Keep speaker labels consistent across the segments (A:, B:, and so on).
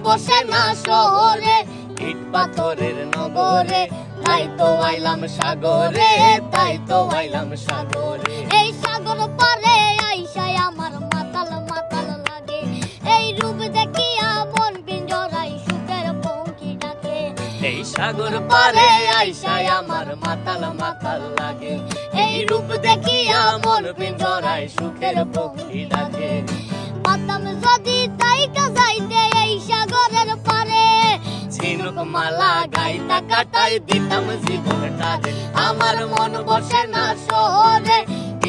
A: বসে না শহরে, ইট পাথরের নগরে, তাই তো আইলাম সাগরে, তাই তো আইলাম সাগরে।
B: এই সাগর পারে আইসায় আমার মাতাল মাতাল লাগে, এই রূপ দেখিয়া মন পিঞ্জরায় সুখের পঙ্খী ডাকে।
A: এই সাগর পারে আইসায় আমার মাতাল মাতাল লাগে, এই রূপ দেখিয়া মন পিঞ্জরায় সুখের পঙ্খী ডাকে।
B: পাতাম যদি তাইকা যাইতে এই সাগরের পারে,
A: ঝিনুক মালা গাইতা কাটাই দিতাম জীবনটারে। আমার মন বসে না শহরে,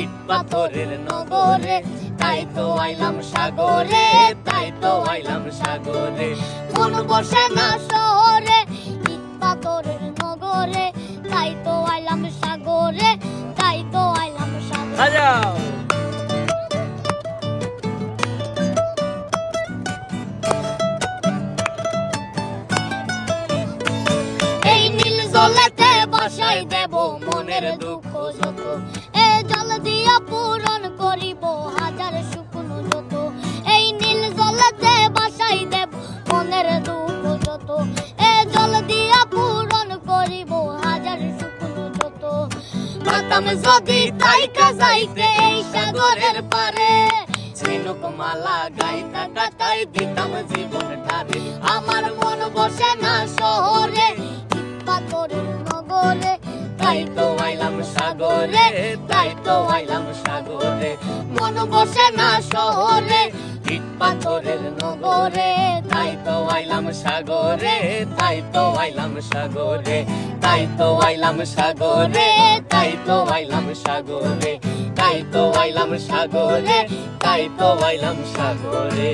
A: ইট পাথরের নগরে, তাই তো আইলাম সাগরে, তাই তো আইলাম সাগরে।
B: মন বসে না শহরে, ইট পাথরের নগরে, তাই তো আইলাম সাগরে, তাই তো আইলাম সাগরে। এই নীল জলেতে বাসাই দেব মনের দুঃখ যত, এ জল দিয়া পূরণ করিব হাজার শুকনো যত। এই নীল জলেতে বাসাই দেব মনের দুঃখ যত, এ জল দিয়া পূরণ করিব হাজার শুকনো যত।
A: পাতাম যদি তাইকা যাইতে এই সাগরের পারে, ঝিনুক মালা গাইতা কাটাই দিতাম জীবনটারে। আমার মন বসে না শহরে,
B: ইট পাথরের নগরে,
A: তাই তো আইলাম সাগরে, তাই তো আইলাম সাগরে। মন বসে না শহরে, ইট পাথরের নগরে, তাই তো আইলাম সাগরে, তাই তো আইলাম সাগরে, তাই তো আইলাম সাগরে, তাই তো আইলাম সাগরে, তাই তো আইলাম সাগরে, তাই তো আইলাম সাগরে।